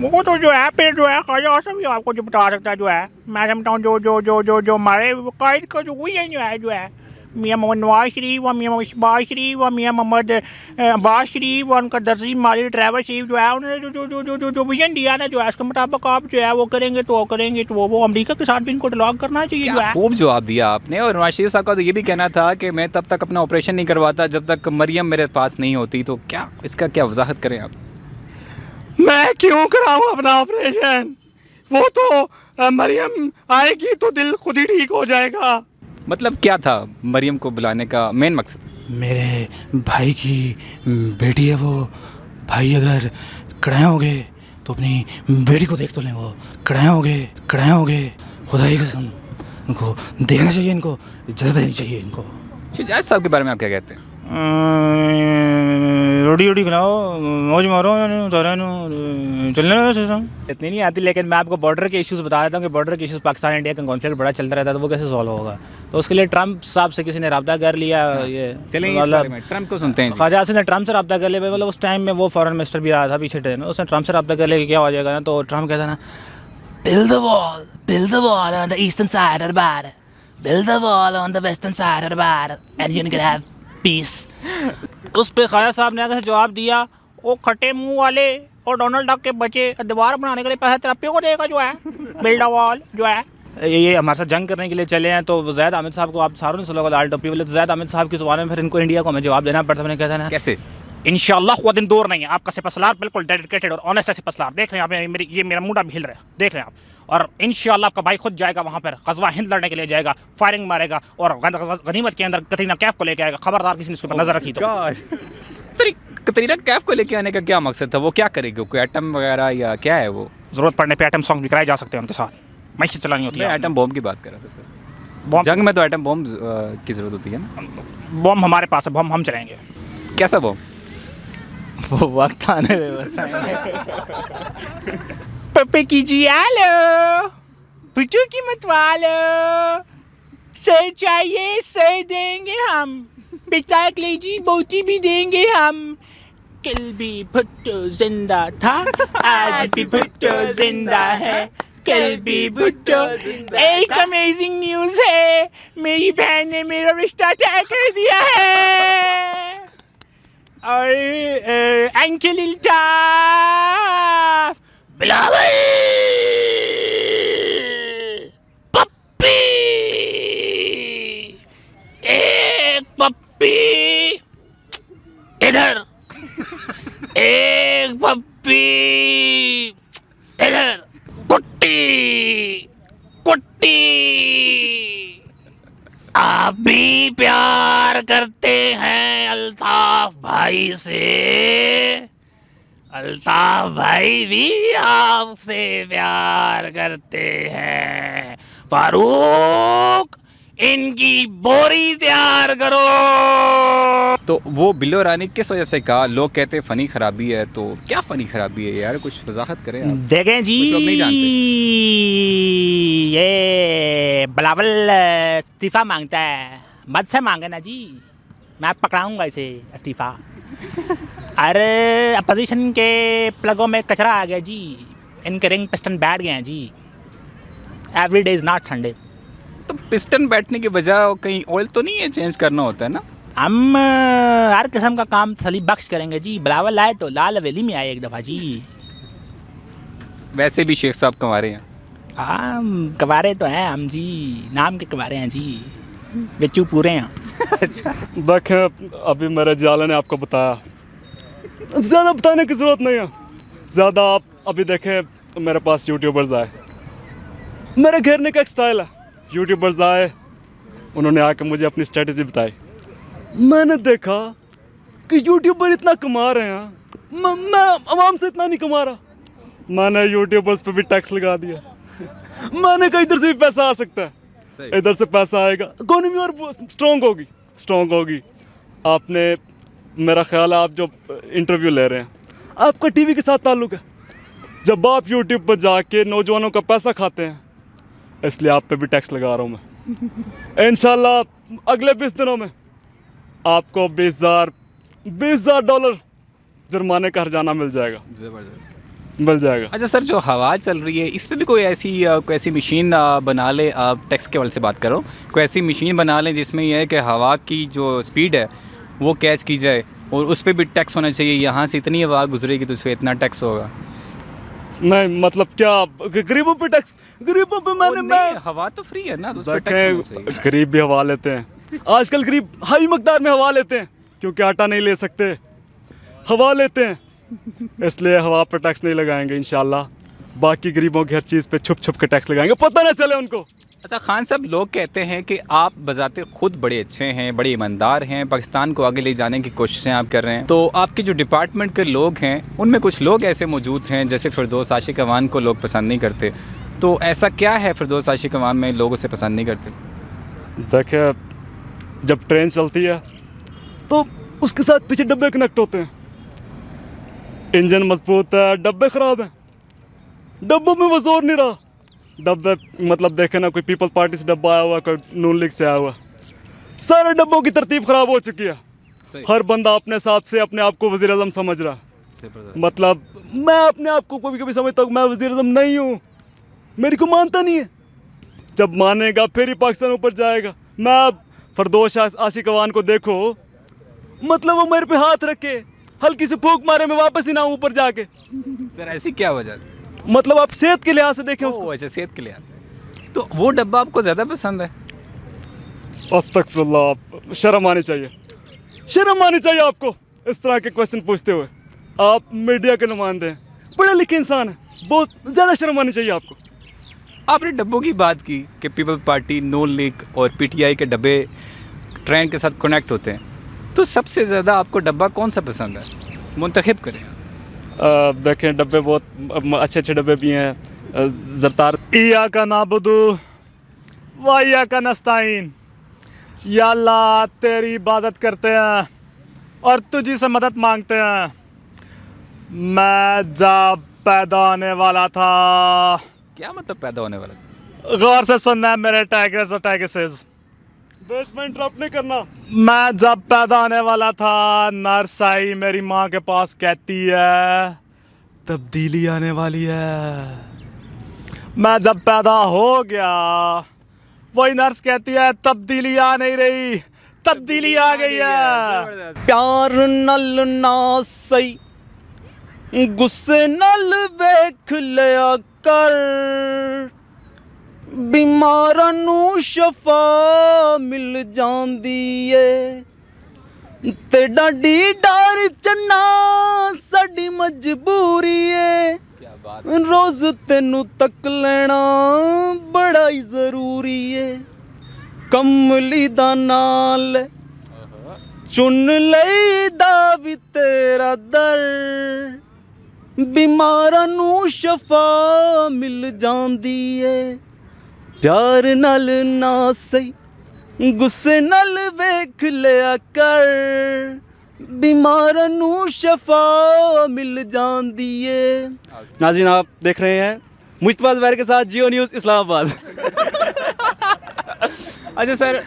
वो तो जो है फिर जो है ख्वाजा आसिफ भी आपको जो बता सकता है जो है मैं समझता हूँ जो हमारे कायद का जो हुई है जो है मियाँ मोहम्मद नवाज शरीफ व मियाँ इकबाल शरीफ व मियाँ मोहम्मद अब्बास शरीफ व उनका दर्जी माली ड्राइवर शरीफ जो है उन्होंने जो विजन दिया ना जो है उसके मुताबिक आप जो है वो करेंगे तो वो अमेरिका के साथ भी इनको डिलॉग करना चाहिए जो है। खूब जवाब दिया आपने। और नवाज शरीफ साहब का तो ये भी कहना था कि मैं तब तक अपना ऑपरेशन नहीं करवाता जब तक मरियम मेरे पास नहीं होती। तो क्या इसका क्या वजाहत करें आप? मैं क्यों कराऊँ अपना ऑपरेशन, वो तो मरियम आएगी तो दिल खुद ही ठीक हो जाएगा। मतलब क्या था मरियम को बुलाने का मेन मकसद? मेरे भाई की बेटी है वो, भाई अगर कड़ाए हो गए तो अपनी बेटी को देख तो लें, वो कड़ाए हो गए खुदा की कसम उनको देखना चाहिए, इनको इज्जत देनी चाहिए इनको। शुजात साहब के बारे में आप क्या कहते हैं? रोटी खिलाओ मौज मारो चलने सिस्टम इतनी नहीं आती, लेकिन मैं आपको बॉर्डर के इश्यूज़ बता देता हूँ कि बॉर्डर के इश्यूज़ पाकिस्तान इंडिया का कॉन्फ्लिक्ट बड़ा चलता रहता है, तो वो कैसे सॉल्व होगा। तो उसके लिए ट्रंप साहब से किसी ने रब्ता कर लिया। ये चलेंगे ट्रंप को सुनते हैं। ख्वाजा आसिफ ने ट्रंप से रब्ता कर लिया, मतलब उस टाइम में वो फॉरेन मिनिस्टर भी रहा था पीछे ट्रेन में, उसने ट्रंप से रब्ता कर लिया कि क्या हो जाएगा ना, तो ट्रंप कहता ना build the wall on the eastern side of the border, build the wall on the western side of the border and you're gonna have peace। उस पे ख्वाजा साहब ने अगर जवाब दिया, वो खट्टे मुंह वाले और डोनाल्ड डक के बच्चे दीवार बनाने के लिए पैसे तरप्पियों को देगा जो है बिल्ड अ वॉल जो है ये हमारे साथ जंग करने के लिए चले हैं। तो ज़ैद आमिद साहब को आप सारों ने सुना होगा लाल टोपी वाले, तो ज़ैद आमिद साहब की ज़ुबान में फिर इनको इंडिया को हमें जवाब देना पड़ता है। मैंने कहता है ना कैसे इंशाल्लाह खुदा दिन दूर नहीं है, आपका सिपहसालार बिल्कुल डेडिकेटेड और ऑनेस्ट है सिपहसालार। देख लें आप, मेरा मुंडा भी हिल रहा है, देख लें आप। और इंशाल्लाह आपका भाई खुद जाएगा वहाँ पर, ग़ज़वा हिंद लड़ने के लिए जाएगा, फायरिंग मारेगा और गनीमत के अंदर कतरीना कैफ को लेके आएगा। खबरदार किसी ने इसके ऊपर नजर रखी तो। कतरीना कैफ को लेके आने का क्या मकसद था? वो क्या करेगी, कोई एटम वगैरह या क्या है? वो ज़रूरत पड़ने पे एटम सॉन्ग भी कराए जा सकते हैं उनके साथ, मैशत चलानी होती है। एटम बॉम्ब की बात कर रहा था सर। जंग में तो एटम बॉम्ब की ज़रूरत होती है ना। बॉम्ब हमारे पास है, बॉम्ब हम चलाएंगे। कैसा बॉम्ब? वो वक्त आने में बताएंगे। पप्पे कीजिए आलो, पुचू की मत वालो, सर चाहिए सर देंगे हम, पिता कलेजी बोटी भी देंगे हम। कल भी भुट्टो जिंदा था, आज भी भुट्टो जिंदा है, कल भी भुट्टो। एक अमेजिंग न्यूज़ है, मेरी बहन ने मेरा रिश्ता तय कर दिया है और अंकल इल्ताफ बिलावल पप्पी, एक पप्पी इधर, एक पप्पी इधर, कुट्टी कुट्टी। आप भी प्यार करते हैं अल्ताफ भाई से, अल्ताफ भाई भी आपसे प्यार करते हैं। फारूक इनकी बोरी तैयार करो। तो वो बिल्लो रानी किस वजह से कहा? लोग कहते हैं फ़नी खराबी है, तो क्या फ़नी खराबी है यार, कुछ वजाहत करें आप। देखें जी, कुछ लोग नहीं जानते। ये बिलावल इस्तीफ़ा मांगता है, मत से मांगे ना जी, मैं पकड़ाऊंगा इसे इस्तीफ़ा। अरे अपोजिशन के प्लगों में कचरा आ गया जी, इनके रिंग पिस्टन बैठ गए हैं जी। Every day is not Sunday. तो पिस्टन बैठने के बजाय कहीं ऑयल तो नहीं है चेंज करना होता है ना? हम हर किस्म का काम तसली बख्श करेंगे जी। बिलावल आए तो लाल हवेली में आए एक दफ़ा जी। वैसे भी शेख साहब कमारे हैं। हाँ कवारे तो हैं हम जी, नाम के कवारे हैं जी, बिच्चू पूरे हैं। अच्छा देखें अभी मेरे जाले ने आपको बताया, अब ज़्यादा बताने की ज़रूरत नहीं है। ज़्यादा आप अभी देखें मेरे पास यूट्यूबर्स आए, मेरे घेरने का एक स्टाइल है। यूट्यूबर्स आए, उन्होंने आकर मुझे अपनी स्ट्रेटजी बताई। मैंने देखा कि यूट्यूबर इतना कमा रहे हैं, मैं आवाम से इतना नहीं कमा रहा। मैंने यूट्यूबर्स पे भी टैक्स लगा दिया। मैंने कहा इधर से भी पैसा आ सकता है, इधर से पैसा आएगा, इकोनॉमी और स्ट्रॉन्ग होगी। आपने मेरा ख्याल है आप जो इंटरव्यू ले रहे हैं आपका टीवी के साथ ताल्लुक़ है। जब आप यूट्यूब पर जाके नौजवानों का पैसा खाते हैं, इसलिए आप पे भी टैक्स लगा रहा हूँ मैं। इंशाल्लाह अगले 20 दिनों में आपको $20,000 जुर्माने का हर्जाना मिल जाएगा। ज़बरदस्त। मिल जाएगा। अच्छा सर, जो हवा चल रही है इस पे भी कोई ऐसी मशीन बना ले, टैक्स के वाले से बात करो, कोई ऐसी मशीन बना लें जिसमें यह है कि हवा की जो स्पीड है वो कैच की जाए और उस पर भी टैक्स होना चाहिए, यहाँ से इतनी हवा गुजरेगी तो उस पर इतना टैक्स होगा। नहीं मतलब क्या गरीबों पे टैक्स? गरीबों पे मैं हवा तो फ्री है ना, तो उस पर टैक्स होना चाहिए। देखें गरीब भी हवा लेते हैं आजकल, गरीब हाई मकदार में हवा लेते हैं क्योंकि आटा नहीं ले सकते, हवा लेते हैं, इसलिए हवा पर टैक्स नहीं लगाएंगे इंशाल्लाह। बाकी गरीबों की हर चीज़ पे छुप छुप के टैक्स लगाएंगे, पता ना चले उनको। अच्छा खान साहब, लोग कहते हैं कि आप बजाते खुद बड़े अच्छे हैं, बड़े ईमानदार हैं, पाकिस्तान को आगे ले जाने की कोशिशें आप कर रहे हैं, तो आपके जो डिपार्टमेंट के लोग हैं उनमें कुछ लोग ऐसे मौजूद हैं जैसे फिरदौस आशिक अवान को लोग पसंद नहीं करते, तो ऐसा क्या है फिरदौस आशिक अवान में लोग उसे पसंद नहीं करते? देखिए, जब ट्रेन चलती है तो उसके साथ पीछे डब्बे कनेक्ट होते हैं, इंजन मजबूत है, डब्बे ख़राब हैं, डब्बों में वो जोर नहीं रहा। डब्बे मतलब देखे ना, कोई पीपल पार्टी से डब्बा आया हुआ, कोई नून लीग से आया हुआ, सारे डब्बों की तरतीब ख़राब हो चुकी है। हर बंदा अपने हिसाब से अपने आप को वज़ीर आज़म समझ रहा है। मतलब मैं अपने आप को कभी कभी समझता हूँ मैं वज़ीर आज़म नहीं हूँ, मेरी को मानता नहीं है, जब मानेगा फिर ही पाकिस्तान ऊपर जाएगा। मैं अब फिरदौस आशिक अवान को देखो, मतलब वो मेरे पे हाथ रखे, हल्की सी फूंक मारे, मैं वापस ही ना ऊपर जाके। सर ऐसी क्या वजह? मतलब आप सेहत के लिहाज से देखें उसको। अच्छा, सेहत के लिहाज से तो वो डब्बा आपको ज़्यादा पसंद है? अस्तगफिरुल्लाह, शर्म आनी चाहिए, शर्म आनी चाहिए आपको इस तरह के क्वेश्चन पूछते हुए। आप मीडिया के नुमाइंदे हैं, पढ़े लिखे इंसान हैं, बहुत ज़्यादा शर्म आनी चाहिए आपको। आपने डब्बों की बात की कि पीपल पार्टी, नून लीग और पीटीआई के डब्बे ट्रेन के साथ कनेक्ट होते हैं, तो सबसे ज़्यादा आपको डब्बा कौन सा पसंद है? मुंतखब करें। देखें डब्बे बहुत अच्छे अच्छे डब्बे भी हैं। ज़रतार इया का नाबुदु व इया का नस्ताइन, या अल्लाह तेरी इबादत करते हैं और तुझी से मदद मांगते हैं। मैं जब पैदा होने वाला था, क्या मतलब पैदा होने वाला? गौर से सुनना है मेरे टाइगर्स और टाइगर्सेस, बेसमेंट इंटरप्ट नहीं करना। मैं जब पैदा होने वाला था, नर्स आई मेरी माँ के पास, कहती है तब्दीली आने वाली है। मैं जब पैदा हो गया, वही नर्स कहती है तब्दीली आ नहीं रही, तब्दीली आ गई है। प्यार नल ना सही, गुस्से नल वेख लिया कर, बीमारां नू शफा मिल जांदी ਏ ते डाडी डर चन्ना साडी मजबूरी ਏ रोज तेनू तक लेना बड़ा ही जरूरी ਏ कमली दा नाल चुन लईदा भी तेरा दर बीमारां नू शफा मिल जांदी ਏ प्यार नल ना सही गुस्से नल वेख लिया कर बीमारां नू शफा मिल जांदी ਏ। नाज़रीन आप देख रहे हैं मुश्तबा ज़ुबैर के साथ जियो न्यूज़ इस्लामाबाद। अच्छा सर,